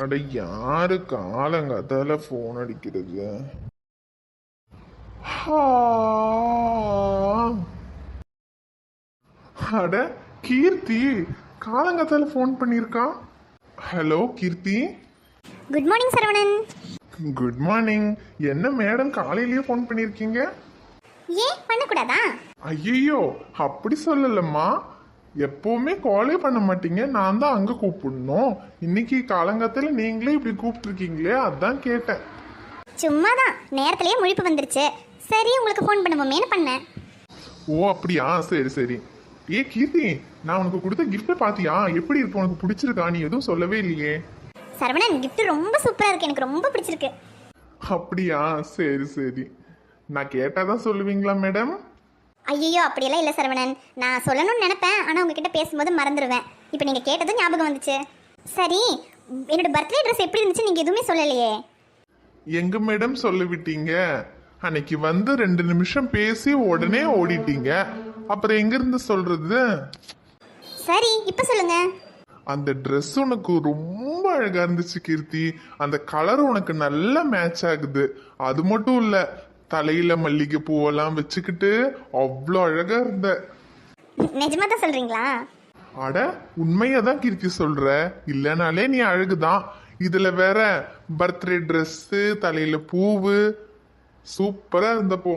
அட யாரு காலங்காத்தால போன் அடிக்கிறது? ஹா. அட கீர்த்தி காலங்காத்தால போன் பண்ணியிருக்கா. Hello Keerthi. Good morning Saravanan. Good morning. என்ன மேடம் காலையிலேயே போன் பண்ணியிருக்கீங்க? ஏன் பண்ணக்கூடாதா? ஐயோ அப்படி சொல்லலம்மா. எப்பவுமே காலே பண்ண மாட்டீங்க, நான் தான் அங்க கூப்பிடணும். இன்னைக்கு காலங்காத்தால நீங்களே இப்படி கூப்பிட்டுருக்கீங்களே, அதான் கேட்டேன். சும்மாதான் நேரத்திலேயே முழிப்பு வந்துருச்சு, சரி உங்களுக்கு ஃபோன் பண்ணுவோமேனு பண்ணேன். ஓ அப்படியா, சரி சரி. ஏ கீர்த்தி, நான் உனக்கு கொடுத்த கிஃப்ட் பாத்தியா? எப்படி இருக்கு, உனக்கு பிடிச்சிருக்கா? நீ எதுவும் சொல்லவே இல்லையே. சரவணன் கிஃப்ட் ரொம்ப சூப்பரா இருக்கு, எனக்கு ரொம்ப பிடிச்சிருக்கு. அப்படியா, சரி சரி. நான் கேட்டாதான் சொல்லுவீங்களா மேடம்? ஐயோ அப்படியெல்லாம் இல்லை சரவணன், நான் சொல்லணும்னு நினைப்பேன், ஆனால் உங்ககிட்ட பேசும்போது மறந்துடுவேன். இப்போ நீங்கள் கேட்டதும் ஞாபகம் வந்துச்சு. சரி, என்னோட பர்த்டே ட்ரெஸ் எப்படி இருந்துச்சு நீங்கள் எதுவுமே சொல்லலையே. எங்க மேடம் சொல்ல விட்டீங்க? அன்னைக்கு வந்து 2 நிமிஷம் பேசி உடனே ஓடிட்டீங்க, அப்புறம் எங்க இருந்து சொல்றது? சரி இப்போ சொல்லுங்க. அந்த ட்ரெஸ் உனக்கு ரொம்ப அழகா இருந்துச்சு கீர்த்தி. அந்த கலர் உனக்கு நல்லா மேட்ச் ஆகுது. அது மட்டும் இல்ல, தலையில மல்லிகை பூவெல்லாம் வச்சுக்கிட்டு அவ்வளோ அழகா இருந்த. நிஜமா தான் சொல்றீங்களா? அட உண்மையாதான் கீர்த்தி சொல்ற, இல்லனாலே நீ அழகுதான். இதுல வேற பர்த்டே ட்ரெஸ், தலையில பூவு, சூப்பரா இருந்தப்போ.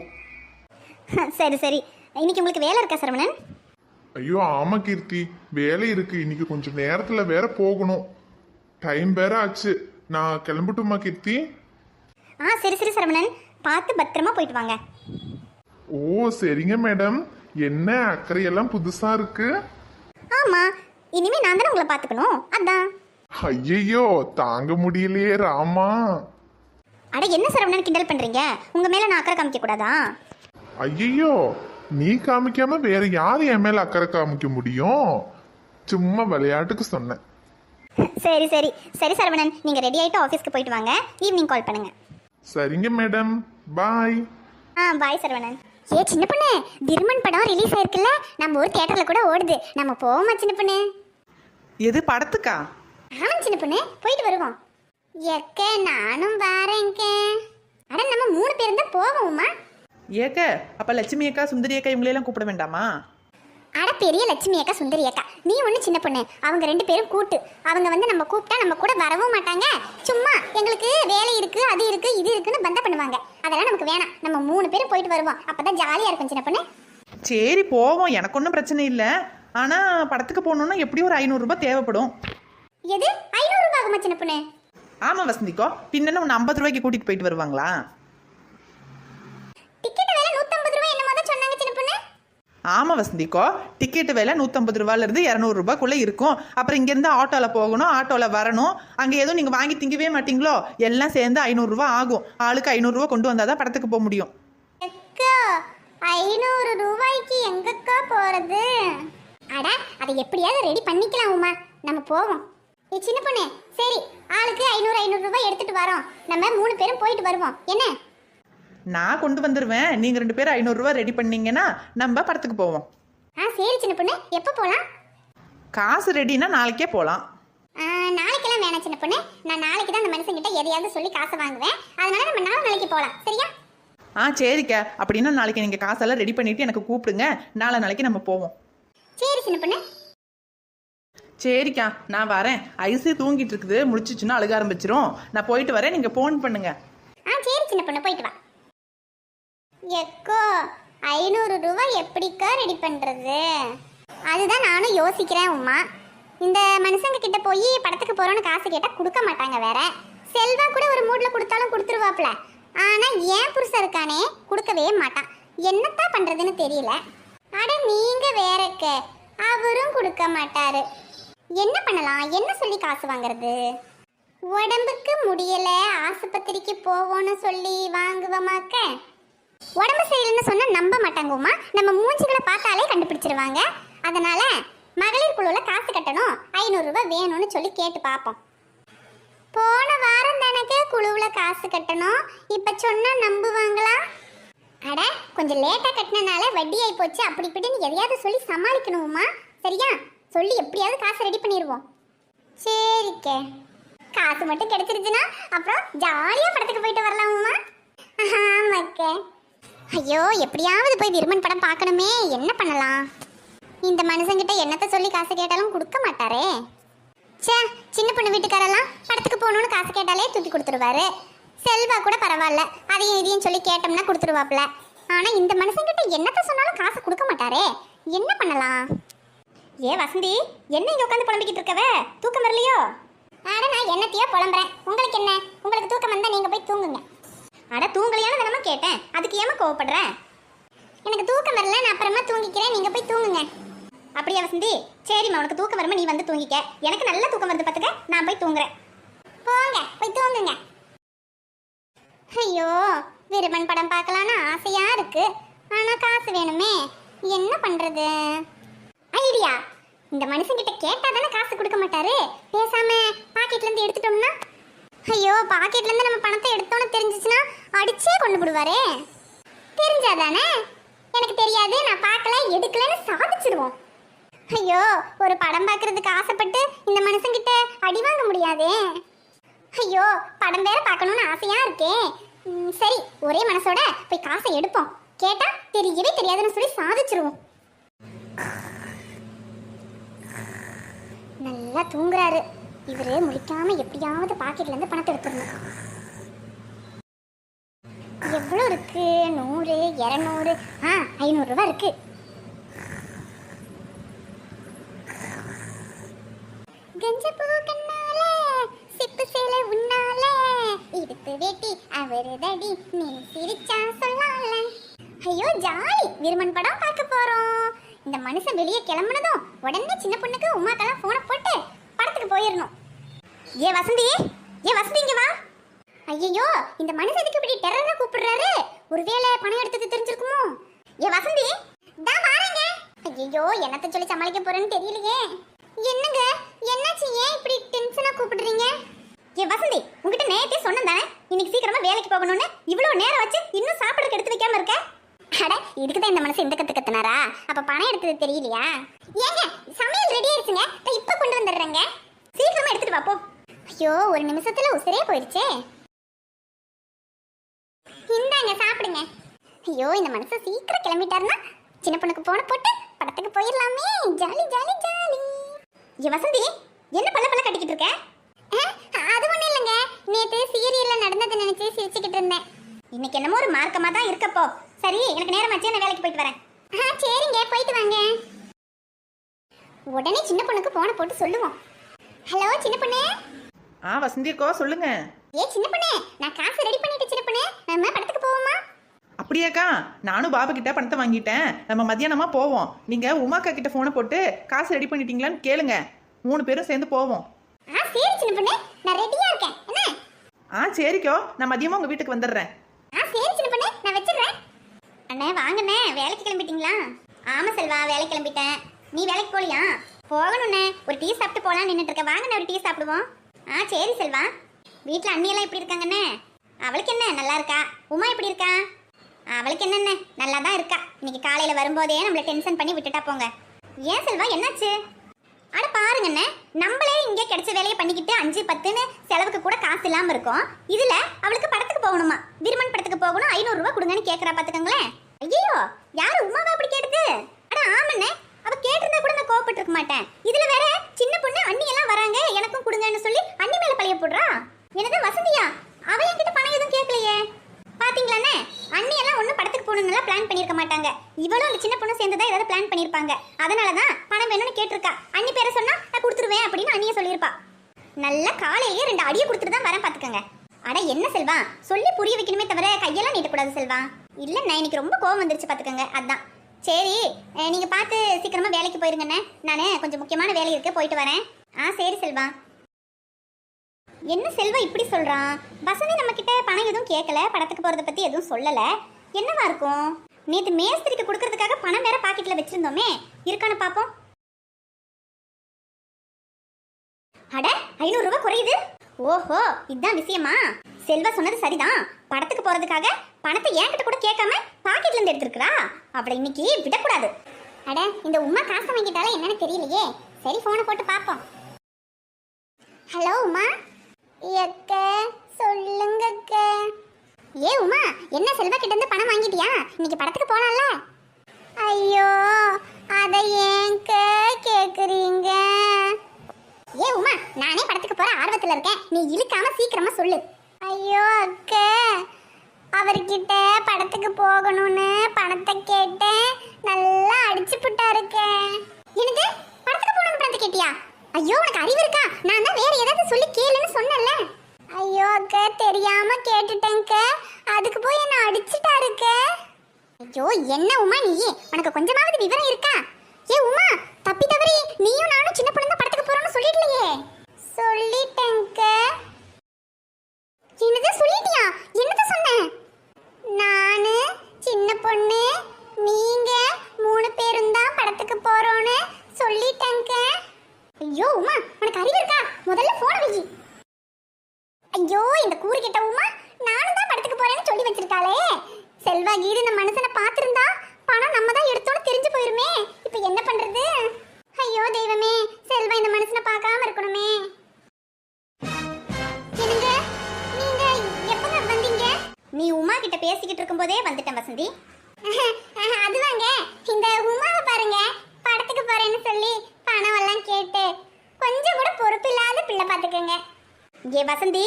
சரி சரி, இன்னைக்கு உங்களுக்கு வேலை இருக்கா சரவணன்? ஐயோ ஆமா கீர்த்தி, வேலை இருக்கு. இன்னைக்கு கொஞ்சம் நேரத்துல வேற போகணும், டைம் வேற ஆச்சு. நான் கிளம்பட்டுமா கீர்த்தி? சரி சரி சரவணன், பார்த்து பத்திரமா போயிட்டு வாங்க. ஓ சரிங்க மேடம். என்ன அக்கறையெல்லாம் புதுசா இருக்கு. ஆமா, இனிமே நான் தானே உங்களை பார்த்துக்கணும், அதான். ஐயோ தாங்க முடியலையே ராமா. அட என்ன சரவணன் கிண்டல் பண்றீங்க? உங்க மேல நான் அக்கறை காமிக்க கூடாதா? ஐயோ நீ காமிக்காம வேற யாரு என் மேல அக்கறை காமிக்க முடியும்? சும்மா விளையாட்டுக்கு சொன்னேன். சரி சரி சரி சரவணன், நீங்க ரெடி ஆயிட்டு ஆஃபீஸ்க்கு போயிட்டு வாங்க, ஈவினிங் கால் பண்ணுங்க. சரிங்க மேடம், பாய். பாய் சரவணன். ஏ சின்ன பொண்ணு, திருமன் படம் ரிலீஸ் ஆயிருக்குல்ல, நம்ம ஊர் தியேட்டர்ல கூட ஓடுது, நம்ம போவோமா சின்ன பொண்ணு? எது படத்துக்கா? ஆமா சின்ன பொண்ணு, போயிட்டு வருவோம். எக்க நானும் வரேங்க. அட நம்ம 3 பேரும் தான் போவோம்மா. ஏக்க அப்ப லட்சுமி அக்கா, சுந்தரி அக்கா இவங்களெல்லாம் கூப்பிட வேண்டாமா? அட பெரிய லட்சுமி அக்கா, சுந்தரி அக்கா, நீ ஒண்ணு சின்ன பொண்ணு, அவங்க 2 பேரும் கூட்டு. அவங்க வந்து நம்ம கூப்பிட்டா நம்ம கூட வரவும் மாட்டாங்க. சும்மா எங்களுக்கு வேலை இருக்கு, அது இருக்கு, இது இருக்குன்னு பந்தா பண்ணுவாங்க. அதெல்லாம் நமக்கு வேணாம். நம்ம 3 பேரும் போயிட்டு வருவோம், அப்பதான் ஜாலியா இருக்கும் சின்ன பொண்ணு. சரி போவோம், எனக்கு ஒன்றும் பிரச்சனை இல்லை. ஆனா படத்துக்கு போகணுன்னா எப்படியும் ஒரு 500 ரூபாய் தேவைப்படும். எது 500 ரூபாய் ஆகுமா சின்ன பொண்ணு? ஆமா வசந்திக்கோ, பின்ன ஒன்று 50 ரூபாய்க்கு கூட்டிட்டு போயிட்டு வருவாங்களா? டிக்கெட் விலை 150 ரூபாய் என்னமோ தான் சொன்னாங்க சின்ன பொண்ணு. ஆமா வசந்திக்கோ, டிக்கெட் விலை 150 ரூபாயிலிருந்து 200 ரூபாய்க்குள்ள இருக்கும். அப்புறம் இங்கேருந்து ஆட்டோவில் போகணும், ஆட்டோவில் வரணும். அங்கே எதுவும் நீங்கள் வாங்கி திங்கவே மாட்டீங்களோ, எல்லாம் சேர்ந்து 500 ரூபா ஆகும். ஆளுக்கு 500 ரூபா கொண்டு வந்தால் தான் படத்துக்கு போக முடியும். அக்கா 500 ரூபாய்க்கு எங்கக்கா போறது? அட அதை எப்படியாவது ரெடி பண்ணிக்கலாம் உமா, நம்ம போவோம். நீ சின்ன பொண்ணு, சரி ஆளுக்கு 500 ரூபாய் எடுத்துட்டு வரோம், நம்ம 3 பேரும் போயிட்டு வருவோம் என்ன? நான் கொண்டு வந்துடுவேன், நீங்கள் 2 பேரும் 500 ரூபா ரெடி பண்ணீங்கன்னா நம்ம படத்துக்கு போவோம். சரி சின்ன பொண்ணு, எப்போ போகலாம்? காசு ரெடினா நாளைக்கே போகலாம். நாளைக்கெல்லாம் வேணாம் சின்ன பொண்ணு, நான் நாளைக்கு தான் அந்த மனுஷங்கிட்ட எதையாவது சொல்லி காசை வாங்குவேன். அதனால நம்ம நாளைக்கு போகலாம், சரியா? சரிக்கா, அப்படின்னா நாளைக்கு நீங்கள் காசெல்லாம் ரெடி பண்ணிட்டு எனக்கு கூப்பிடுங்க, நாளைக்கு நம்ம போவோம். சரி சின்ன பொண்ணு. சரிக்கா நான் வரேன். ஐஸு தூங்கிட்டு இருக்குது, முடிச்சிச்சுன்னா அழுக ஆரம்பிச்சிரும். நான் போயிட்டு வரேன், நீங்கள் ஃபோன் பண்ணுங்க. சரி சின்ன பொண்ணு, போயிட்டு வா. எக்கோ 500 ரூபாய் எப்படிக்கா ரெடி பண்றது? அதுதான் நானும் யோசிக்கிறேன் உமா. இந்த மனுஷங்க கிட்ட போய் படத்துக்கு போறோன்னு காசு கேட்டா கொடுக்க மாட்டாங்க. வேற செல்வா கூட ஒரு மூட்ல கொடுத்தாலும் கொடுத்துருவாப்ல. ஆனா ஏன் புருஷன் இருக்கானே கொடுக்கவே மாட்டான். என்னத்தான் பண்றதுன்னு தெரியல. அட நீங்க வேறக்க, அவரும் கொடுக்க மாட்டாரு. என்ன பண்ணலாம், என்ன சொல்லி காசு வாங்குறது? உடம்புக்கு முடியல, ஆஸ்பத்திரிக்கு போவோன்னு சொல்லி வாங்குவோமாக்க? உடம்பு சரியில்லைன்னு சொன்னா நம்ப மாட்டாங்க உமா, நம்ம மூஞ்சிகளை பார்த்தாலே கண்டுபிடிச்சிருவாங்க. அதனால மகளிர் குழுல காசு கட்டணும், 500 ரூபாய் வேணும்னு சொல்லி கேட்டு பார்ப்போம். போன வாரம் தானே குழுவுல காசு கட்டணும், இப்ப சொன்னா நம்புவாங்களா? அட கொஞ்சம் லேட்டா கட்டினால வட்டி ஆகி போச்சு, அப்படி இப்படின்னு எதையாவது சொல்லி சமாளிக்கணுமா? சரியா, சொல்லி எப்படியாவது காசு ரெடி பண்ணிடுவோம். சரிக்கே. காசு மட்டும் கிடைச்சிருச்சுன்னா அப்புறம் ஜாலியா படத்துக்கு போயிட்டு வரலாமா? ஆமாக்கே. ஐயோ, எப்படியாவது போய் விருமன் படம் பார்க்கணுமே. என்ன பண்ணலாம்? இந்த மனுஷங்கிட்ட என்னத்த சொல்லி காசு கேட்டாலும் கொடுக்க மாட்டாரே. சே, சின்ன பொண்ணு வீட்டுக்காரெல்லாம் படத்துக்கு போகணும்னு காசு கேட்டாலே தூக்கி கொடுத்துருவாரு. செல்வா கூட பரவாயில்ல, அதையும் இதையும் சொல்லி கேட்டோம்னா கொடுத்துருவாப்ல. ஆனா இந்த மனுஷங்கிட்ட என்னத்த சொன்னாலும் காசு கொடுக்க மாட்டாரே. என்ன பண்ணலாம்? ஏ வசந்தி, என்ன இங்க உட்காந்து புலம்பிக்கிட்டு இருக்கவ? தூக்கம் வரலையோ? அட, நான் என்னத்தையோ புலம்புறேன். உங்களுக்கு என்ன? உங்களுக்கு தூக்கம் வந்தா நீங்க போய் தூங்குங்க. அட, தூங்கலையான தினமா கேட்டேன், அதுக்கு ஏமா கோவப்படுற? எனக்கு தூக்கம் வரல, நான் அப்புறமா தூங்கிக்கிறேன், நீங்க போய் தூங்குங்க. அப்படியா வசந்தி? சரிம்மா, உனக்கு தூக்கம் வருமா நீ வந்து தூங்கிக்க. எனக்கு நல்ல தூக்கம் வருது பார்த்துக்க, நான் போய் தூங்குறேன். போங்க, போய் தூங்குங்க. ஐயோ, விருமன் படம் பார்க்கலான்னு ஆசையா இருக்கு, ஆனா காசு வேணுமே. என்ன பண்றது? ஐடியா! இந்த மனுஷங்கிட்ட கேட்டா தானே காசு கொடுக்க மாட்டாரு. பேசாம பாக்கெட்ல இருந்து எடுத்துட்டோம்னா? ஐயோ, பாக்கெட்ல இருந்து நம்ம பணத்தை எடுத்தோம்னு தெரிஞ்சிச்சுன்னா அடிச்சே கொண்டு போடுவாரே. தெரிஞ்சாதானே? எனக்கு தெரியாது, நான் பார்க்கல, எடுக்கலன்னு சாதிச்சிடுவோம். ஐயோ, ஒரு படம் பார்க்கறதுக்கு ஆசைப்பட்டு இந்த மனுஷங்கிட்ட அடி வாங்க முடியாதே. ஐயோ, படம் வேற பார்க்கணும்னு ஆசையா இருக்கே. சரி, ஒரே மனசோட போய் காசை எடுப்போம். கேட்டா தெரியவே தெரியாதுன்னு சொல்லி சாதிச்சிருவோம். நல்லா தூங்குறாரு இவரு. முழிக்காம எப்படியாவது பாக்கெட்ல இருந்து பணத்தை எடுத்துடணும். எவ்வளவு இருக்கு? 100, 200, 500 ரூபாய் இருக்கு. கஞ்சப்பூ கண்ணால சிப்பு சேலை உன்னால இடுப்பு வேட்டி அவருதடி நீ சிரிச்சா சொல்லால. ஐயோ, ஜாலி! விருமன் படம் பார்க்க போறோம். இந்த மனுஷன் வெளியே கிளம்புனதும் உடனே சின்ன பொண்ணுக்கு உமாக்கெல்லாம் போனை போட்டு படத்துக்கு போயிடணும். ஏ வசந்தி, இங்க வா. ஐயோ, இந்த மனுஷன் எதுக்கு இப்படி டெரரா கூப்பிடுறாரு? ஒருவேளை பணம் எடுத்தது தெரிஞ்சிருக்குமோ? ஏ வசந்தி, தான் வாரேங்க. ஐயோ, என்னத்த சொல்லி சமாளிக்க போறேன்னு தெரியலையே. என்னங்க, என்னாச்சு? ஏன் இப்படி டென்ஷனா கூப்பிடுறீங்க? ஏ வசந்தி, உங்ககிட்ட நேத்தே சொன்னேன் தானே இன்னைக்கு சீக்கிரமா வேலைக்கு போகணும்னு. இவ்வளவு நேரம் வச்சு இன்னும் சாப்பிடறதுக்கு எடுத்து வைக்காம இருக்க? அட, இதுக்குதான் இந்த மனசு இந்த கத்துனாரா? அப்ப பணம் எடுத்தது தெரியலையா? ஏங்க, சமையல் ரெடி ஆயிடுச்சுங்க, நான் இப்ப கொண்டு வந்துடுறேங்க. சீக்கிரமா எடுத்துட்டு வா போ. ஐயோ, ஒரு நிமிஷத்துல உசிரே போயிடுச்சே. இந்தாங்க, சாப்பிடுங்க. ஐயோ, இந்த மனுஷன் சீக்கிரம் கிளம்பிட்டாருன்னா சின்ன பொண்ணுக்கு போன போட்டு படத்துக்கு போயிடலாமே. Jolly jolly jolly. ஏ வசந்தி, என்ன பல்ல கட்டிக்கிட்டு இருக்க? அது ஒண்ணும் இல்லைங்க, நேத்து சீரியல்ல நடந்ததை நினைச்சு சிரிச்சுக்கிட்டு இருந்தேன். இன்னைக்கு என்னமோ ஒரு மார்க்கமா தான் இருக்கப்போ. சரி, எனக்கு நேரம் ஆச்சு, நான் வேலைக்கு போயிட்டு வரேன். சரிங்க, போயிட்டு வாங்க. உடனே சின்ன பொண்ணுக்கு போனை போட்டு சொல்லுவோம். ஹலோ சின்ன பொண்ணு. வசந்தி அக்கா, சொல்லுங்க. ஏ சின்ன பொண்ணு, நான் காசு ரெடி பண்ணிட்டு சின்ன பொண்ணு, நம்ம படத்துக்கு போவோமா? அப்படியாக்கா, நானும் பாபா கிட்ட பணத்தை வாங்கிட்டேன். நம்ம மத்தியானமா போவோம். நீங்க உமாக்கா கிட்ட போனை போட்டு காசு ரெடி பண்ணிட்டீங்களான்னு கேளுங்க. 3 பேரும் சேர்ந்து போவோம். சரி சின்ன பொண்ணு, நான் ரெடியா இருக்கேன். என்ன? சரிக்கோ, நான் மதியமா உங்க வீட்டுக்கு வந்துடுறேன். சரி சின்ன பொண்ணு, நான் வச்சிடுறேன். அண்ணே வாங்கண்ணே, வேலைக்கு கிளம்பிட்டீங்களா? ஆமா செல்வா, வேலைக்கு கிளம்பிட்டேன். நீ வேலைக்கு போலியா? போகணுண்ணே, ஒரு டீ சாப்பிட்டு போலான்னு நின்றுட்டு இருக்க. வாங்கண்ணே, ஒரு டீ சாப்பிடுவோம். சரி செல்வா. வீட்டில் அண்ணியெல்லாம் எப்படி இருக்காங்கண்ணே? அவளுக்கு என்ன, நல்லா இருக்கா. உமா எப்படி இருக்கா? அவளுக்கு என்னென்ன, நல்லா தான் இருக்கா. இன்னைக்கு காலையில் வரும்போதே நம்மளை டென்ஷன் பண்ணி விட்டுட்டா போங்க. ஏன் செல்வா, என்னாச்சு? அட பாருங்கண்ணே, நம்மளே இங்கே கிடைச்ச வேலையை பண்ணிக்கிட்டு 5, 10ன்னு செலவுக்கு கூட காசு இல்லாமல் இருக்கும். இதில் அவளுக்கு படத்துக்கு போகணுமா, விருமன் படத்துக்கு போகணும், 500 ரூபா கொடுங்கன்னு கேட்குறா பார்த்துக்கங்களேன். ஐயோ, யாரு உமாவா அப்படி கேட்டது? அட ஆமண்ணே, அவ கேட்டிருந்தா கூட நான் கோவப்பட்டு இருக்க மாட்டேன். இதுல வேற சின்ன பொண்ணு அண்ணி எல்லாம் வராங்க, எனக்கும் கொடுங்கன்னு சொல்லி அண்ணி மேல பழைய போடுறா. என்னது வசந்தியா? அவ என்கிட்ட பணம் எதுவும் கேட்கலையே. பாத்தீங்களாண்ணே, அண்ணி எல்லாம் ஒன்னும் படத்துக்கு போகணும்னு பிளான் பண்ணிருக்க மாட்டாங்க. இவளும் அந்த சின்ன பொண்ணு சேர்ந்துதான் ஏதாவது பிளான் பண்ணிருப்பாங்க. அதனாலதான் பணம் வேணும்னு கேட்டிருக்கா. அண்ணி பேரை சொன்னா நான் கொடுத்துருவேன் அப்படின்னு அண்ணிய சொல்லியிருப்பா. நல்லா காலையிலேயே 2 அடியை கொடுத்துட்டு தான் வரேன் பாத்துக்கங்க. அட என்ன செல்வா, சொல்லி புரிய வைக்கணுமே தவிர கையெல்லாம் நீட்டக்கூடாது செல்வா. இல்ல, நான் இன்னைக்கு ரொம்ப கோவம் வந்துருச்சு பாத்துக்கங்க, அதான். சரி, நீங்க பார்த்து சீக்கிரமா வேலைக்கு போயிருங்கண்ணே. நானு கொஞ்சம் முக்கியமான வேலை இருக்கு, போயிட்டு வரேன். சரி செல்வா. என்ன செல்வா இப்படி சொல்றான்? வசந்தி நம்ம கிட்ட பணம் எதுவும் கேட்கல, படத்துக்கு போறத பத்தி எதுவும் சொல்லல. என்னவா இருக்கும்? நேத்து மேஸ்திரிக்கு கொடுக்கறதுக்காக பணம் வேற பாக்கெட்ல வச்சிருந்தோமே, இருக்கான்னு பாப்போம். அட 500 ரூபாய் குறையுது. ஓஹோ, இதுதான் விஷயமா? செல்வா சொன்னது சரிதான். படத்துக்கு போறதுக்காக பணத்தை என்கிட்ட கூட கேட்காம பாக்கெட்ல இருந்து எடுத்துருக்கா. அவளை இன்னைக்கு விடக்கூடாது. அட, இந்த உமா காசு வாங்கிட்டாலே என்னன்னு தெரியலையே. சரி, போனை போட்டு பாப்போம். ஹலோ உமா. எக்க சொல்லுங்க அக்க. ஏ உமா, என்ன செல்வா கிட்ட இருந்து பணம் வாங்கிட்டியா? இன்னைக்கு படத்துக்கு போலாம்ல? ஐயோ, அதை ஏங்க கேக்குறீங்க? ஏ உமா, நானே படத்துக்கு போற ஆர்வத்துல இருக்கேன், நீ இழுக்காம சீக்கிரமா சொல்லு. ஐயோ அக்க, அவர்கிட்ட படத்துக்கு போகணும்னு பணத்தை கேட்டேன், நல்லா அடிச்சு புட்டாருக்க. எனக்கு படத்துக்கு போகணும்னு பணத்தை கேட்டியா? ஐயோ, உனக்கு அறிவு இருக்கா? நான் தான் வேற ஏதாவது சொல்லி கேளுன்னு சொன்னேன்ல. ஐயோ அக்க, தெரியாம கேட்டுட்டேங்க, அதுக்கு போய் என்ன அடிச்சுட்டாருக்க. ஐயோ என்ன உமா நீ, உனக்கு கொஞ்சமாவது விவரம் இருக்கா? ஏ உமா, தப்பி தவறி நீயும் நானும் சின்ன பொண்ணு படத்துக்கு போறோம்னு சொல்லிடலையே. சொல்லிட்டேங்க. என்னது சொல்லிட்டியா? என்னது சொன்ன? நானு சின்ன பொண்ணு நீங்க 3 பேரும் தான் படத்துக்கு போறோம்னு சொல்லிட்டேங்க. ஐயோ உமா, உனக்கு அறிவு இருக்கா? முதல்ல போன் வை. ஐயோ, இந்த கூறு கிட்ட உமா நானும் தான் படத்துக்கு போறேன்னு சொல்லி வச்சிருக்காளே. செல்வா கீது இந்த மனுஷனை பார்த்திருந்தா பணம் நம்ம தான் எடுத்தோன்னு தெரிஞ்சு போயிருமே. இப்போ என்ன பண்றது? ஐயோ தெய்வமே, செல்வா இந்த மனுஷனை பார்க்காம இருக்கணுமே. என்னங்க, நீங்க எப்பங்க வந்தீங்க? நீ உமா கிட்ட பேசிக்கிட்டு இருக்கும்போதே வந்துட்டேன் வசந்தி. அதுவாங்க, இந்த உமாவை பாருங்க, படத்துக்கு போறேன்னு சொல்லி பணம் எல்லாம் கேட்டு கொஞ்சம் கூட பொறுப்பு இல்லாத பிள்ளை பார்த்துக்கங்க. ஏ வசந்தி,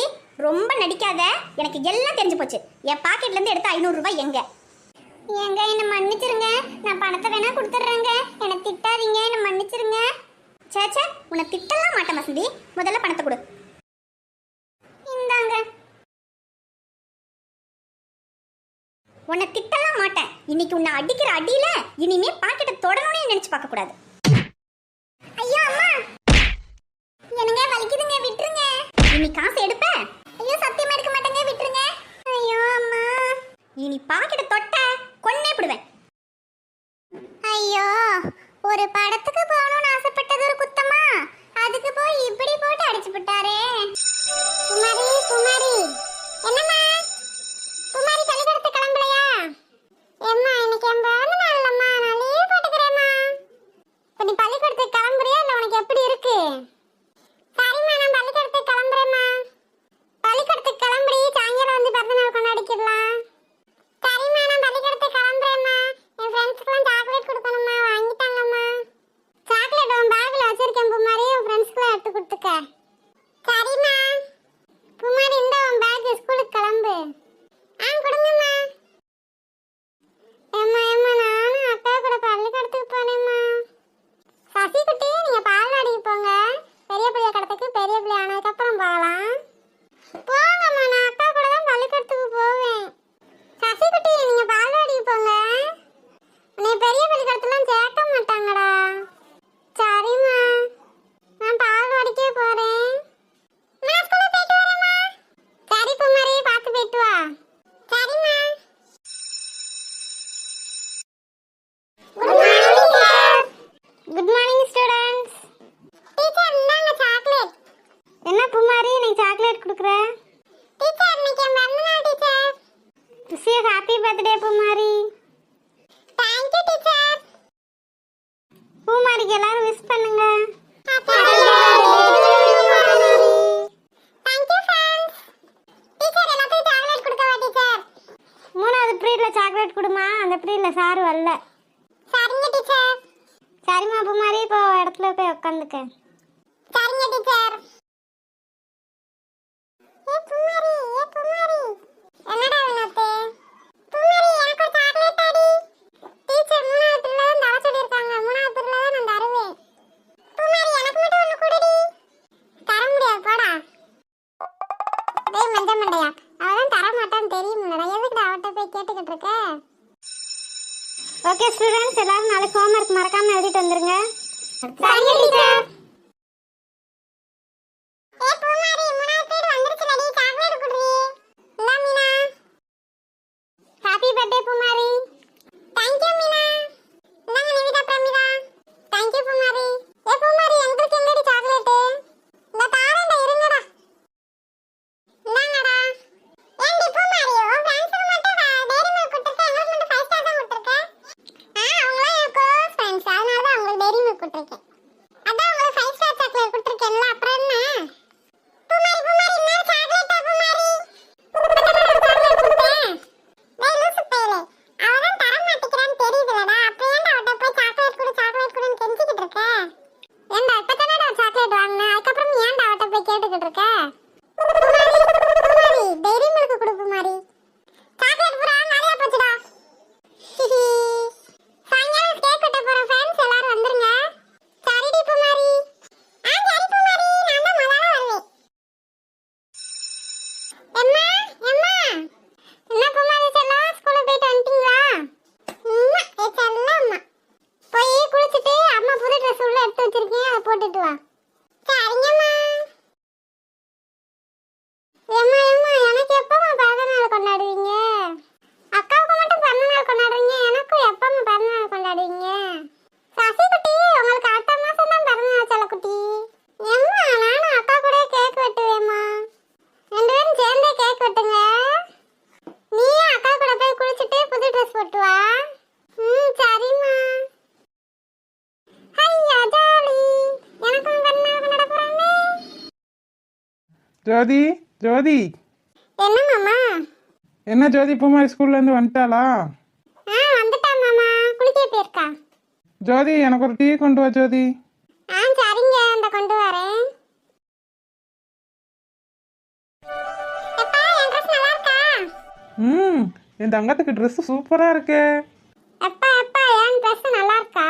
ரொம்ப நடிக்காத, எனக்கு எல்லாம் தெரிஞ்சு போச்சு. என் பாக்கெட்ல இருந்து எடுத்த 500 ரூபாய் எங்க? ஏங்க என்ன மன்னிச்சிருங்க, நான் பணத்தை வேணா கொடுத்துட்றேங்க, என்னை திட்டாதீங்க, என்ன மன்னிச்சிருங்க. சேச்சே, உன்னை திட்டலாம் மாட்டேன் வசந்தி, முதல்ல பணத்தை கொடு. இந்தாங்க. உன்னை திட்டலாம் மாட்டேன், இன்னைக்கு உன்னை அடிக்கிற அடியில இனிமே பாக்கெட்டை தொடணும்னு நினைச்சு பார்க்க கூடாது. ஐயோ அம்மா, என்னங்க வலிக்குதுங்க, விட்டுருங்க. இனி காசு எடுப்ப? ஐயோ சத்தியமா எடுக்க மாட்டேங்க, விட்டுருங்க. ஐயோ அம்மா, இனி பாக்கெட்டை தொட்ட கொன்னே போடுவேன். ஐயோ, ஒரு படத்துக்கு போகணும்னு ஆசைப்பட்டது ஒரு குத்தமா? அதுக்கு போய் இப்படி போட்டு அடிச்சு விட்டாரே. குமாரி குமாரி, என்னம்மா? குமாரி பள்ளிக்கூடத்துக்கு கிளம்பலையா? ஏம்மா, இன்னைக்கு என் பிறந்த நாள்லம்மா, நான் லீவ் போட்டுக்கிறேம்மா. இப்போ நீ பள்ளிக்கூடத்துக்கு கிளம்புறியா இல்லை உனக்கு எப்படி இருக்கு? சரிம்மா, நான் பள்ளிக்கூடத்துக்கு கிளம்புறேம்மா. பள்ளிக்கூடத்துக்கு கிளம்புறி, சாயங்காலம் வந்து பிறந்த நாள் கொண்டாடிக்கலாம். சரிம்மா, நான் பள்ளிக்கூடத்துக்கு கிளம்புறேம்மா. என் ஃப்ரெண்ட்ஸ்க்குலாம் சாக்லேட் கொடுக்கணும்மா, வாங்கிட்டாங்கம்மா. சாக்லேட் உன் பேக்கில் வச்சிருக்கேன் குமாரி, உன் ஃப்ரெண்ட்ஸ்க்குலாம் எடுத்து கொடுத்துக்க. சரிம்மா. குமாரி, இந்த உன் பேக், ஸ்கூலுக்கு கிளம்பு. கொடுங்கம்மா. ஏம்மா ஏம்மா, நானும் அக்கா கூட பள்ளிக்கூடத்துக்கு போனேம்மா. சசி குட்டி, நீங்க பால்வாடிக்கு போங்க, பெரிய பிள்ளைய கடத்துக்கு பெரிய பிள்ளை ஆனதுக்கப்புறம் போகலாம். போங்கம்மா, நான் அக்கா கூட தான் பள்ளிக்கூடத்துக்கு போவேன். சசி குட்டி, நீங்க பால்வாடிக்கு போங்க, உன்னை பெரிய பள்ளிக்கூடத்துலாம் சேர்க்க மாட்டாங்கடா. சரிம்மா, நான் பால்வாடிக்கே போறேன். நான் ஸ்கூலுக்கு போயிட்டு வரேம்மா. சரி குமாரி, பார்த்து போயிட்டு வா. சரிம்மா. Good morning students. டீச்சர், இந்தாங்க சாக்லேட். என்ன குமாரி, நீங்க சாக்லேட் கொடுக்குற? டீச்சர், இன்னைக்கு என் பிறந்த நாள் teacher. Wish you happy birthday Kumari. Thank you teacher. குமாரிக்கு எல்லாரும் விஷ் பண்ணுங்க. Happy birthday. Thank you friends. Teacher, எல்லாத்துக்கும் சாக்லேட் கொடுக்கவா டீச்சர்? 3வது பீரியட்ல சாக்லேட் கொடுமா, அந்த பீரியட்ல சார் வரல. சரிங்க டீச்சர். சரிம்மா குமாரி, இப்போ இடத்துல போய் உட்காந்துக்க. சரிங்க டீச்சர். என்னடா வினோத்து? குமாரி, எனக்கு ஒரு சாக்லேட் தாடி. டீச்சர் 3வது பீரியட்ல தான் தர சொல்லிருக்காங்க, 3வது பீரியட்ல தான் நான் தருவேன். குமாரி, எனக்கு மட்டும் ஒன்னு கொடுடி. தர முடியாது, போடா. டேய் மஞ்ச மண்டையா, அவதான் தர மாட்டான்னு தெரியும்லடா, எதுக்கு அவட்ட போய் கேட்டுக்கிட்டு இருக்க? ஓகே ஸ்டூடண்ட்ஸ், எல்லாரும் நாளைக்கு ஹோம்வொர்க் மறக்காம எழுதிட்டு வந்துருங்க. சரிங்க டீச்சர். ஏ பூமாரி, 3வது பீரியட் வந்துருச்சுலடி, சாக்லேட் குடுறீ. இல்ல Meena. Happy birthday Poomari. Thank you Meena. இந்தாங்க நிவிதா பிரமிதா. தேங்க் யூ பூமாரி. ஏ பூமாரி, எங்களுக்கு எங்கடி சாக்லேட்? இந்த தாரேன்டா, இருங்கடா. இந்தாங்கடா. ஏண்டி பூமாரி, உன் ஃப்ரெண்ட்ஸ்க்கு மட்டும் டேரி மில்க் கொடுத்துருக்க, எங்களுக்கு மட்டும் 5 ஸ்டார் தான் கொடுத்துருக்க. அவங்களாம் என் க்ளோஸ் ஃப்ரெண்ட்ஸ், அதனால தான் அவங்களுக்கு டேரி மில்க் கொடுத்துருக்கேன். அதான் உங்களுக்கு போட்டுட்டு வா. சரிங்கம்மா. ஏம்மா ஏம்மா எனக்கு எப்பமா பிறந்தநாள் கொண்டாடுவீங்க? அக்காவுக்கு மட்டும் பிறந்தநாள் கொண்டாடுவீங்க, எனக்கும் எப்பமா பிறந்தநாள் கொண்டாடுவீங்க? சசி குட்டி உங்களுக்கு அடுத்த மாசம் தான் பிறந்தநாள் செல்லக்குட்டி. ஏம்மா நானும் அக்கா கூட கேக் வெட்டுவேம்மா. 2 பேரும் சேர்ந்தே கேக் வெட்டுங்க. நீயும் அக்கா கூட போய் குளிச்சுட்டு புது ட்ரெஸ் போட்டு வா. சரிம்மா. ஐயா ஜாலி, எனக்கும் பிறந்தநாள் கொண்டாட போறாங்க. ஜோதி ஜோதி என்ன மாமா? என்ன ஜோதி பூமாரி ஸ்கூல்லேருந்து வந்துட்டாளா? வந்துட்டா மாமா, குளிக்க போயிருக்கா. ஜோதி எனக்கு ஒரு டீ கொண்டு வா ஜோதி. சரிங்க, இந்த கொண்டு வரேன். எப்பா என் ட்ரெஸ் நல்லா இருக்கா? என் தங்கத்துக்கு ட்ரெஸ் சூப்பராக இருக்கே. எப்பா என் ட்ரெஸ் நல்லா இருக்கா?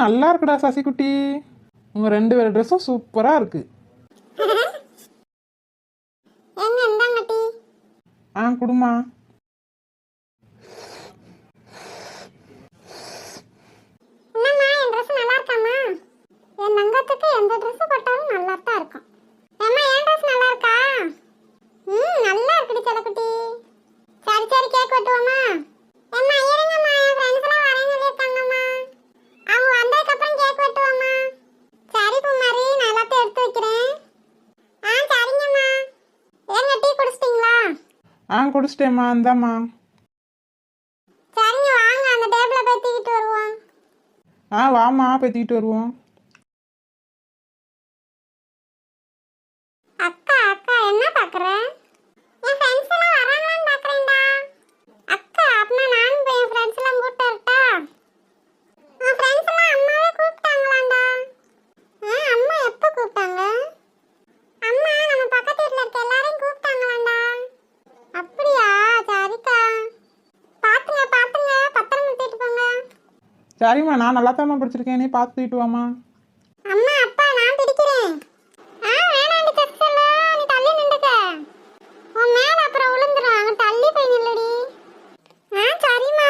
நல்லா இருக்குடா சசிகுட்டி, உங்கள் 2 பேர் ட்ரெஸ்ஸும் சூப்பராக இருக்கு. எங்க இந்தாங்க டீ. குடுமா. என்னம்மா என் ட்ரெஸ் நல்லா இருக்காம்மா? என் தங்கத்துக்கு எந்த ட்ரெஸ் போட்டாலும் நல்லா தான் இருக்கும். ஏம்மா என் ட்ரெஸ் நல்லா இருக்கா? நல்லா இருக்குடி செல்லக்குட்டி. சரி கேக் வெட்டுவோமா? ஏம்மா இருங்கம்மா, என் ஃப்ரெண்ட்ஸ் எல்லாம் வரேன்னு சொல்லியிருக்காங்கம்மா. அவங்க வந்ததுக்கு அப்புறம் கேக் வெட்டுவோம்மா. சரி பூமாரி, நான் எல்லாத்தையும் எடுத்து வைக்கிறேன். சரிங்கம்மா. ஏங்க டீ குடிச்சிட்டீங்களா? குடிச்சிட்டேம்மா, இந்தாம்மா. சரிங்க, வாங்க அந்த டேபிள போய் தூக்கிட்டு வருவோம். வாம்மா போய் தூக்கிட்டு வருவோம். அக்கா என்ன பாக்குற? என் ஃப்ரெண்ட்ஸ் எல்லாம் வராங்களான்னு பாக்குறேன்டா. அக்கா அப்பனா நானும் போய் என் ஃப்ரெண்ட்ஸ் எல்லாம் கூப்பிட்டு வரட்டா? உன் ஃப்ரெண்ட்ஸ் எல்லாம் அம்மாவே கூப்பிட்டாங்களாண்டா. அம்மா எப்போ கூப்பிட்டாங்க? அம்மா நம்ம பக்கத்து வீட்ல இருக்க எல்லாரையும் கூப்பிட்டாங்களாண்டா. அப்படியா? சரிக்கா. பாத்துங்க பத்திரமா தூக்கிட்டு போங்க. சரிம்மா, நான் நல்லா தாம்மா படிச்சிருக்கேன், நீ பார்த்து தூக்கிட்டு வாம்மா. அம்மா அப்பா நான் பிடிக்கிறேன். வேணாண்டி செல்ல, நீ தள்ளி நின்னுக்க. உன் மேல அப்புறம் விழுந்துரும், அங்க தள்ளி போய் நில்லுடி. சரிம்மா.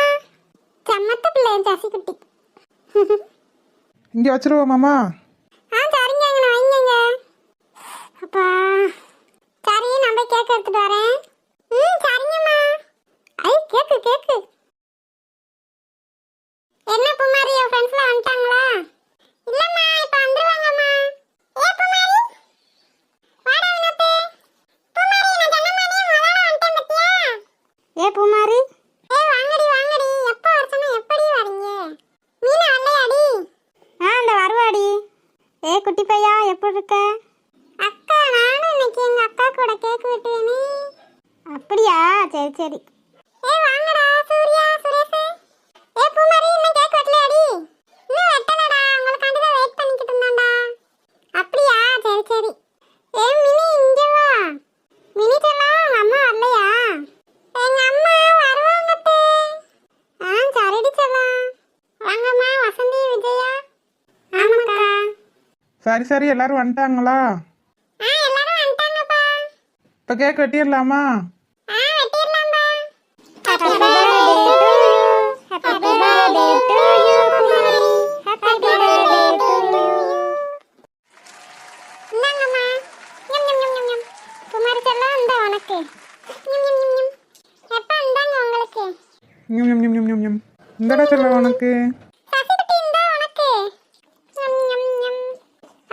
சம்மத்த பிள்ளை என் சசிக்குட்டி. இங்கே வச்சிருவோமாம்மா? சரிங்க, இங்க வைங்கங்க. அப்பா சரி, நான் போய் கேக் எடுத்துட்டு வரேன். சரிங்கம்மா. கேக்கு என்ன பூமாரி, என் ஃப்ரெண்ட்ஸ்லாம் வந்துட்டாங்களா? இல்லம்மா, இப்ப வந்துருவாங்கம்மா. பூமாரி வாடா வினோத்து. பூமாரி நான் சொன்ன மாதிரி முதல்ல வந்துட்டேன் பத்தியா? பூமாரி வாங்கடி. எப்போ வர சொன்னா எப்படி வரீங்க? மீனா வரலையாடி? அந்த வருவாடி. குட்டி பையா எப்படி இருக்க? அக்கா நானும் இன்னைக்கு எங்க அக்கா கூட கேக் வெட்டுவேனே. அப்படியா? சரி. வாங்கடா சூர்யா சுரேஷ். பூமாரி இன்னும் கேக் வெட்டலையாடி? இன்னும் வெட்டலடா, உங்களுக்காண்டி தான் வெயிட் பண்ணிக்கிட்டு இருந்தான்டா. அப்படியா? சரி. மினி இங்க வா. மினி செல்லம், உங்க அம்மா வரலையா? எங்க அம்மா வருவாங்க தே. சரிடி செல்லம். வாங்கம்மா வசந்தி விஜயா. ஆமாக்கா. சரி எல்லாரும் வந்துட்டாங்களா? எல்லாரும் வந்துட்டாங்கப்பா. இப்போ கேக் வெட்டிடலாமா? வெட்டிடலாம்பா. Happy birthday to you. Happy birthday to you Poomari. Happy birthday to you. இந்தாங்கம்மா. ஞம். பூமாரி செல்லம், இந்த உனக்கு. ஞம். எப்பா இந்தாங்க உங்களுக்கு. ஞம். இந்தடா சொல்ல உனக்கு. சசிகுட்டி இந்த உனக்கு. ஞம்.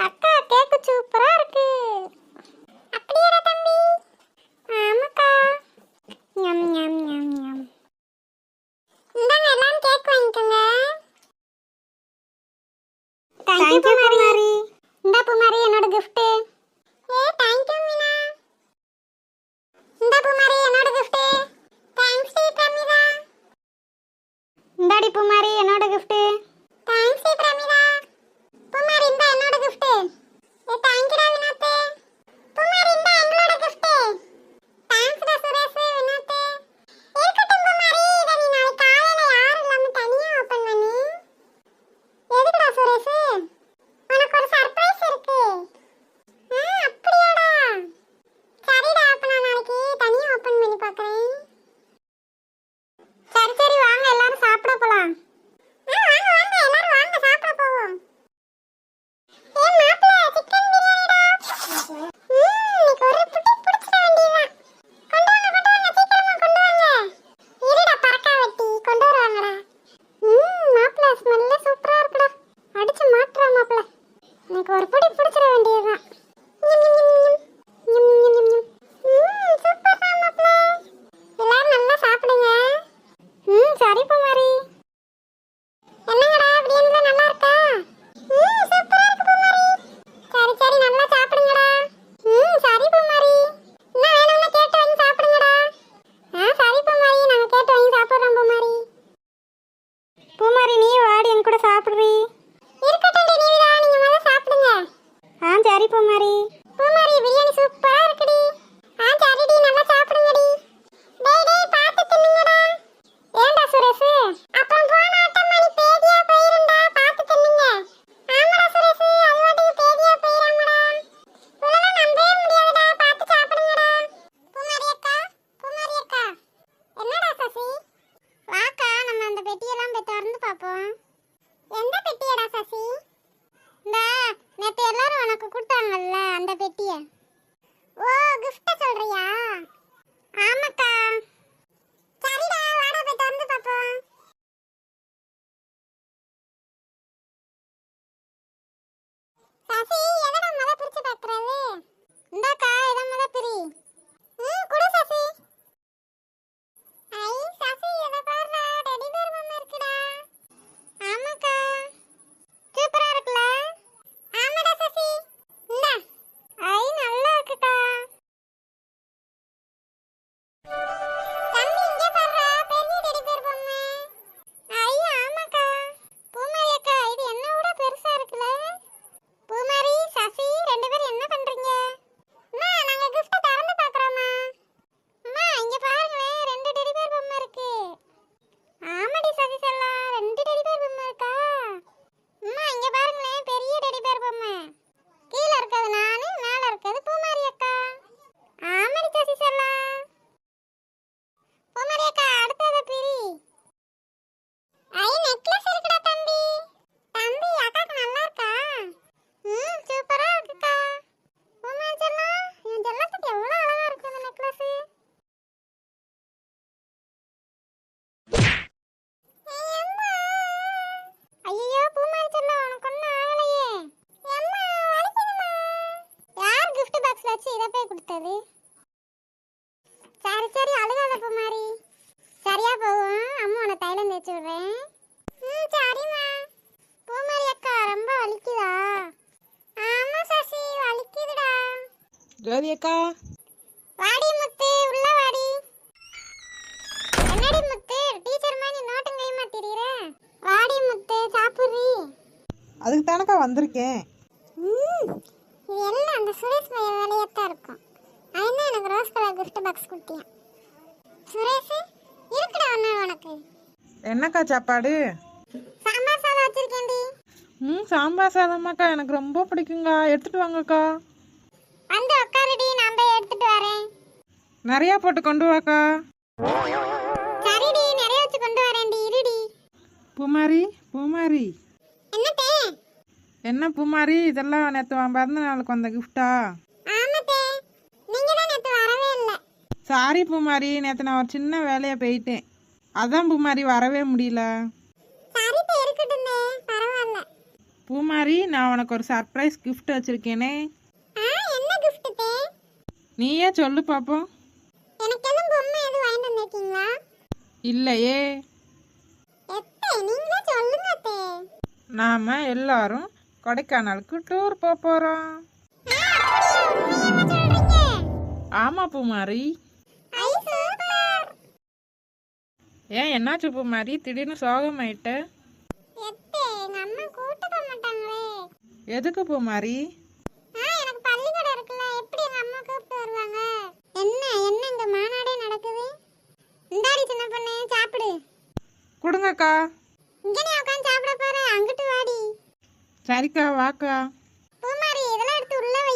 அக்கா கேக்கு சூப்பரா இருக்கு. அப்படியேடா தம்பி? ஆமாக்கா. ஞம். இந்தாங்க எல்லாரும் கேக் வாங்கிக்கோங்க. தேங்க்யூ பூமாரி. இந்தா பூமாரி என்னோட கிஃப்ட். தேங்க்யூ மீனா. இந்தா பூமாரி என்னோட கிஃப்ட். தேங்க்ஸ் டி பிரமிதா. இந்தாடி பூமாரி என்னோட கிஃப்ட். தேங்க்ஸ் டி பிரமிதா. பூமாரி இந்தா என்னோட கிஃப்ட். தேங்க்யூடா வினோத். பூமாரி இந்தா எங்களோட கிஃப்ட். தேங்க்ஸ்டா சுரேஷ் வினோத். இருக்கட்டும் பூமாரி, இத நீ நாளைக்கு காலையில யாரும் இல்லாம தனியா ஓபன் பண்ணி. எதுக்குடா சுரேஷ்? உனக்கு ஒரு சர்ப்ரைஸ் இருக்கு. அப்படியாடா? சரிடா, அப்ப நான் நாளைக்கு தனியா ஓபன் பண்ணி பார்க்கறேன். சரி வாங்க எல்லாரும் சாப்பிட போலாம். பூமாரி நீ வாடி என் கூட சாப்பிடுறீ. இருக்கட்டும் நிவிதா, நீங்க முதல்ல சாப்பிடுங்க. சரி பூமாரி. பூமாரி பிரியாணி சூப்பரா இருக்குடி. சரிடி, நல்லா சாப்பிடுங்கடி. டேய் டேய் பாத்து தின்னுங்கடா. ஏண்டா சுரேஷ், அப்புறம் போன ஆட்டமா நீ பேதியா போயிருந்தா, பாத்து தின்னுங்க. ஆமாடா சுரேஷ், அது வாட்டுக்கு பேதியா போயிராமடா. இதெல்லாம் நம்பவே முடியாதுடா, பாத்து சாப்பிடுங்கடா. பூமாரி அக்கா, பூமாரி அக்கா. என்னடா சசி? வாக்கா, நம்ம அந்த பெட்டியெல்லாம் போய் திறந்து பார்ப்போம். எந்த பெட்டியடா சசி? நேத்து எல்லாரும் உனக்கு கொடுத்தாங்கல்ல அந்த பெட்டிய. ஓ, கிஃப்ட் சொல்றியா? ஆமாக்கா. சரிடா, வாடா போய் திறந்து பார்ப்போம். சசி, எதடா முத பிரிச்சு பார்க்கறது? இந்தாக்கா, இத முத பிரி. குடு சசி. ஐ சசி, இத பாருடா, டெடி பேர் பொம்மை இருக்குடா. ஆமாக்கா, சூப்பரா இருக்குல? ஆமாடா சசி, இந்தா. ஐ நல்லா இருக்குக்கா. தம்பி இங்க பாருடா, பெரிய டெடி பேர் பொம்மை. ஐ ஆமாக்கா. பூமாரி அக்கா, இது என்ன விட பெருசா இருக்குல? பூமாரி, சசி ரெண்டு பேரும் என்ன பண்றீங்க? அம்மா, நாங்க gift திறந்து பார்க்கறோம்மா. அம்மா, இங்க பாருங்களே, ரெண்டு டெடி பேர் பொம்மை இருக்கு. ஆமாடி சசி செல்லா, ரெண்டு டெடி பேர் பொம்மை இருக்கா? அம்மா, இங்க பாருங்களே, பெரிய டெடி பேர் பொம்மை. கீழ இருக்கிறது நானு, மேல இருக்கிறது பூமாரி அக்கா. ஆமாடி சசி செல்லா. பூமாரி அக்கா, அடுத்தது பிரி. ஐ நெக்லஸ் இருக்குடா தம்பி. தம்பி, அக்காக்கு நல்லா இருக்கா? சூப்பரா இருக்குக்கா. பூமாரி செல்லா, என் செல்லத்துக்கு எவ்வளவு அழகா இருக்கு இந்த நெக்லஸ். ஐயோ பூமாரி செல்லம், உனக்கு ஒன்றும் ஆகலையே. அம்மா, வலிக்குதும்மா. யார் gift பாக்ஸ்ல வச்சு இதை போய் கொடுத்தது? சரி சரி, அழுகாத பூமாரி, சரியா போகும். அம்மா உன தைலம் தேய்ச்சி விடுறேன். சரிம்மா. பூமாரி அக்கா, ரொம்ப வலிக்குதா? ஆமா சசி, வலிக்குதுடா. ஜோதி அக்கா, வாடி முத்து, உள்ள வாடி. என்னடி முத்து, டீச்சர் மாதிரி நோட்டும் கையுமா திரியிற? வாடி முத்து, சாப்பிடுறீ? அதுக்கு தானக்கா வந்திருக்கேன். இது எல்லாம் அந்த சுரேஷ் பையன் வேலையத்தான் இருக்கும். அவன் எனக்கு ரோஸ் கலர் கிஃப்ட் பாக்ஸ் கொடுத்தியான். சுரேஷ், இருக்குடா ஒன்று உனக்கு. என்னக்கா சாப்பாடு? சாம்பார் சாதம் வச்சிருக்கேன்டி. சாம்பார் சாதமாக்கா, எனக்கு ரொம்ப பிடிக்குங்க. எடுத்துட்டு வாங்கக்கா. வந்து உட்காருடி, நான் போய் எடுத்துட்டு வரேன். நிறையா போட்டு கொண்டு வாக்கா. சரிடி, நிறைய வச்சு கொண்டு வரேன்டி, இருடி. பூமாரி, பூமாரி. என்னத்தே? என்ன பூமாரி, இதெல்லாம் நேற்று பிறந்த நாளுக்கு வந்த கிஃப்டா? ஆமாத்தே, நீங்க தான் நேற்று வரவே இல்லை. சாரி பூமாரி, நேற்று நான் ஒரு சின்ன வேலையை போயிட்டேன். அதான் பூமாரி வரவே முடியல. சரித்தே, இருக்கட்டும்தே, பரவாயில்ல. பூமாரி, நான் உனக்கு ஒரு சர்ப்ரைஸ் கிஃப்ட் வச்சிருக்கேனே. என்ன gift தே? நீயே சொல்லு பாப்போம். எனக்கு எதுவும் பொம்மை எதுவும் வாங்கிட்டு வந்திருக்கீங்களா? இல்லையே. எத்தே, நீங்களே சொல்லுங்க தே. நாம எல்லாரும் கொடைக்கானலுக்கு டூர் போறோம். ஆமா பூமாரி. ஐ சூப்பர். ஏன் என்னாச்சு பூமாரி, திடீர்னு சோகமாயிட்ட? எத்தே, எங்க அம்மா கூட்டு போக மாட்டாங்களே. எதுக்கு பூமாரி? எனக்கு பள்ளிக்கூடம் இருக்குல்ல, எப்படி எங்க அம்மா கூப்பிட்டு வருவாங்க? என்ன என்ன இங்க மாநாடே நடக்குது. இந்தாடி சின்ன பொண்ணு, சாப்பிடு. கொடுங்கக்கா. இங்க நீ உட்காந்து சாப்பிட போற, அங்கிட்டு வாடி. சரிக்கா, வாக்கா. பூமாரி, இதெல்லாம் எடுத்து உள்ள வை.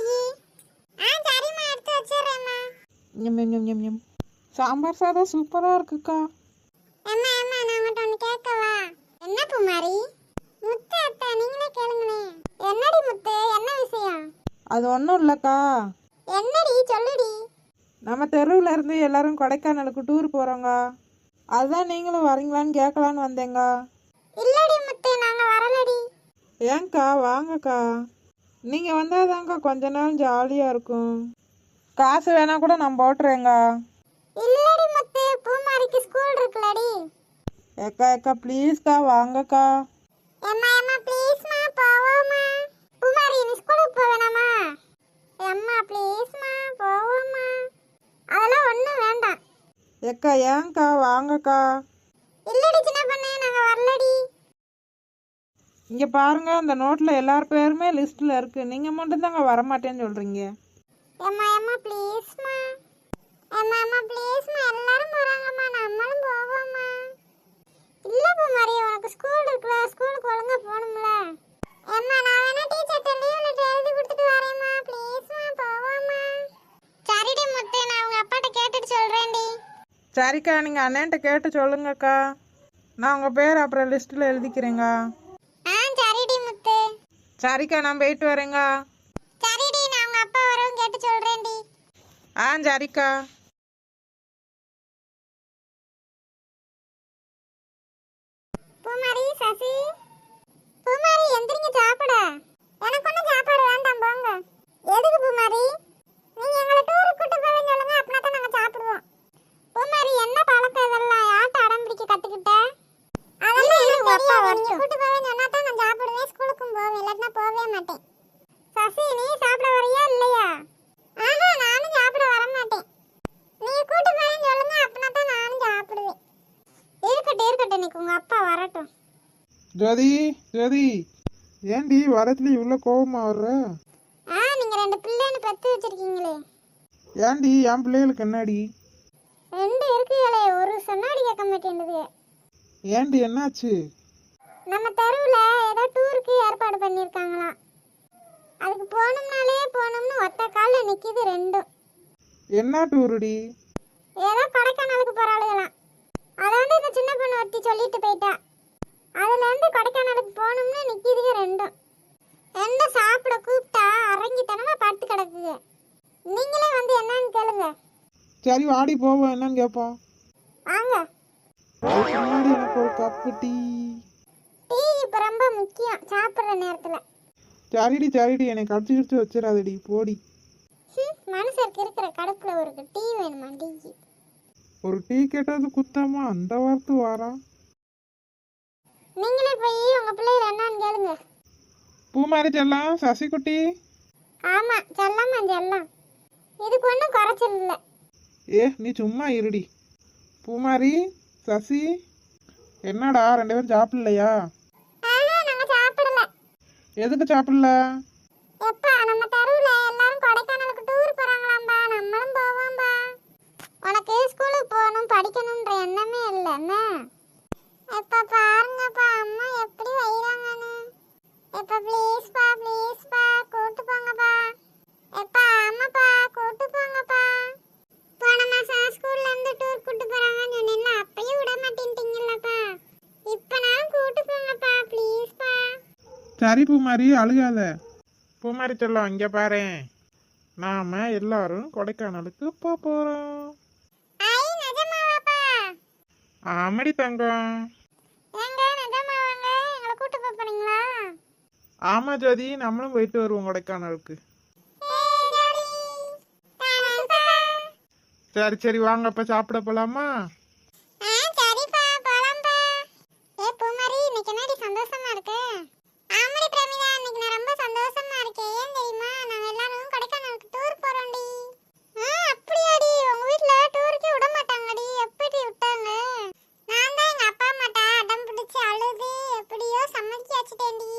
சரிம்மா, எடுத்து வச்சிடுறேம்மா. ஞம் ஞம் ஞம் ஞம் ஞம். சாம்பார் சாதம் சூப்பரா இருக்குக்கா. அம்மா அம்மா, நான் உங்கள்கிட்ட ஒன்று கேட்கவா? என்ன பூமாரி? முத்து அத்தை, நீங்களே கேளுங்களேன். என்னடி முத்து, என்ன விஷயம்? அது ஒன்றும் இல்லைக்கா. என்னடி, சொல்லுடி. நம்ம தெருவில் இருந்து எல்லாரும் கொடைக்கானலுக்கு டூர் போகிறோங்க. அதுதான் நீங்களும் வரீங்களான்னு கேட்கலான்னு வந்தேங்க. இல்லடி முத்து, நாங்க வரலடி. ஏங்க்கா, வாங்கக்கா. நீங்கள் வந்தாதாங்க கொஞ்ச நாள் ஜாலியாக இருக்கும். காசு வேணா கூட நான் போட்டுறேங்க. இல்லடி முத்து, பூமாரிக்கு ஸ்கூல் இருக்குல்லடி. ஏக்கா ஏக்கா ப்ளீஸ்க்கா, வாங்கக்கா. அம்மா அம்மா ப்ளீஸ்மா, போவோமா? பூமாரி, நீ ஸ்கூலுக்கு போவேனாமா? அம்மா ப்ளீஸ்மா, போவோமா? அதெல்லாம் ஒன்றும் வேண்டாம். ஏக்கா ஏங்க்கா, வாங்கக்கா. இல்லடி சின்ன பொண்ணு, நாங்க வரலடி. இங்கே பாருங்க அந்த நோட்டில் எல்லார் பேருமே லிஸ்ட்டில் இருக்குது. நீங்கள் மட்டும்தாங்க வரமாட்டேன்னு சொல்கிறீங்க. ஏம்மா ஏம்மா ப்ளீஸ்மா, ஏம்மா அம்மா ப்ளீஸ்மா, எல்லாரும் போகிறாங்கம்மா, நம்மளும் போவோம்மா. இல்லை பூமாரி, உனக்கு ஸ்கூல் இருக்குல்ல, ஸ்கூலுக்கு ஒழுங்கா போகணும்ல. ஏம்மா நான் வேணா டீச்சர்கிட்ட லீவ் லெட்டர் எழுதி கொடுத்துட்டு வரேம்மா, ப்ளீஸ்மா போவோம்மா. சரிடி முத்து, நான் உங்கள் அப்பாட்ட கேட்டுட்டு சொல்கிறேன்டி. சரிக்கா, நீங்கள் அண்ணன்ட்ட கேட்டு சொல்லுங்கக்கா. நான் உங்கள் பேர் அப்புறம் லிஸ்ட்டில் எழுதிக்கிறேங்க. ஆ சரிடி முத்து. சரிக்கா, நான் போயிட்டு வரேங்க. சரிடி, நான் உங்கள் அப்பா வரவும் கேட்டு சொல்கிறேன்டி. ஆ சரிக்கா. பூமாரி, சசி, பூமாரி எந்திரிங்க சாப்பிட. எனக்கு ஒன்றும் சாப்பாடு வேண்டாம் போங்க. எதுக்கு பூமாரி? நீங்க எங்களை டூருக்கு கூட்டு போவேன்னு சொல்லுங்க, அப்படின்னா தான் நாங்கள் சாப்பிடுவோம். பூமாரி என்ன பழக்கம் இதெல்லாம்? யார்கிட்ட அடம் பிடிக்க கற்றுக்கிட்ட? அதெல்லாம் எனக்கு அப்பா வரட்டும். கூட்டு போவேன்னு சொன்னா தான் நான் சாப்பிடுவேன், ஸ்கூலுக்கும் போவேன், இல்லாட்டினா போகவே மாட்டேன். சசி, நீ சாப்பிட வரையா இல்லையா? ஆஹா, நானும் சாப்பிட வர மாட்டேன். நீங்க கூட்டு போவேன்னு சொல்லுங்க, அப்படின்னா தான் நானும் சாப்பிடுவேன். இருக்கட்டும் இருக்கட்டும், இன்னைக்கு உங்க அப்பா வரட்டும். ஜோதி, ஜோதி, ஏன்டி வரத்துல இவ்வளோ கோவமா வர்ற? நீங்க ரெண்டு பிள்ளைன்னு பெத்து வச்சிருக்கீங்களே. ஏன்டி என் பிள்ளைகளுக்கு என்னடி? ரெண்டு இருக்குகளே, ஒரு சொன்னாடி கேட்க மாட்டேங்குது. ஏன்டி என்னாச்சு? நம்ம தெருவில் ஏதோ டூருக்கு ஏற்பாடு பண்ணியிருக்காங்களாம். அதுக்கு போகணும்னு ஒத்த காலில் நிற்கிது ரெண்டும். என்ன டூருடி? ஏதோ கொடைக்கானலுக்கு போகிறாளுகளாம். அதை வந்து இந்த சின்ன பொண்ணு ஒருத்தி சொல்லிட்டு போயிட்டா. அதுலேருந்து கொடைக்கானலுக்கு போகணும்னு நிற்கிதுங்க ரெண்டும். ரெண்டும் சாப்பிட கூப்பிட்டா அரங்கித்தனமாக படுத்து கிடக்குங்க. நீங்களே வந்து என்னன்னு கேளுங்க. சரி வாடி போவோம், என்னன்னு கேட்போம். வாங்க. அதுக்கு முன்னாடி எனக்கு ஒரு கப்பு டீ. டீ இப்போ ரொம்ப முக்கியம் சாப்பிட்ற நேரத்தில். சரிடி சரிடி, என்னை கடிச்சு வச்சிடாதடி, போடி. மனுஷருக்கு இருக்கிற கடுப்பில் ஒரு டீ வேணுமா? டீக்கு ஒரு டீ கேட்டது குத்தாமா அந்த வார்த்தை வாரா? நீங்களே போய் உங்கள் பிள்ளைகள் என்னன்னு கேளுங்க. பூமாரி செல்லம், சசிகுட்டி. ஆமாம் செல்லம்மா செல்லம், இதுக்கு ஒன்றும் குறைச்சல் இல்லை. நீ சும்மா இருடி. பூமாரி, சசி, என்னடா ரெண்டு பேரும் சாப்பிடலையா? நாங்கள் சாப்பிடல. எதுக்கு சாப்பிடல? எப்பா நம்ம தெருவில் எல்லாரும் கொடைக்கானலுக்கு டூர் போகிறாங்களாம்பா, நம்மளும் போவோம்பா. உனக்கு ஸ்கூலுக்கு போகணும் படிக்கணுன்ற எண்ணமே இல்லைன்னா? எப்பா பாருங்கப்பா அம்மா எப்படி வைறாங்கன்னு. எப்பா ப்ளீஸ்ப்பா ப்ளீஸ்ப்பா கூட்டு போங்கப்பா. எப்பா ஆமாப்பா கூட்டு போங்கப்பா. போன மாதம் ஸ்கூல்லேருந்து டூர் கூட்டு போகிறாங்கன்னு சொன்னீங்களா, அப்பயும் விட மாட்டேன்ட்டீங்களப்பா. இப்போ நான் கூட்டு போங்கப்பா ப்ளீஸ்ப்பா. சரி பூமாரி, அழுகாத. பூமாரி செல்லம், இங்கே பாரேன், நாம எல்லாரும் கொடைக்கானலுக்கு போறோம். ஐ நிஜமாவாப்பா? ஆமாடி தங்கம். ஏங்க நிஜமாவாங்க? எங்களை கூட்டு போக போறீங்களா? ஆமா ஜோதி, நம்மளும் போயிட்டு வருவோம் கொடைக்கானலுக்கு. சரி சரி, வாங்க அப்ப சாப்பிட போலாமா? சரிப்பா போலாம்பா. பூமாரி, இன்னைக்கு என்னடி சந்தோஷமா இருக்கு? ஆமாடி பிரமிதா, இன்னைக்கு நான் ரொம்ப சந்தோஷமா இருக்கேன். ஏன் தெரியுமா? நாங்க எல்லாரும் கொடைக்கானலுக்கு டூர் போறோம்டி. அப்படியாடி? உங்க வீட்ல டூருக்கு விட மாட்டாங்கடி? எப்படி விட்டாங்க? நான் தான் எங்க அப்பா அம்மாட்ட அடம் பிடிச்சு அழுது எப்படியோ சம்மதிச்சு வச்சுட்டேன்டி.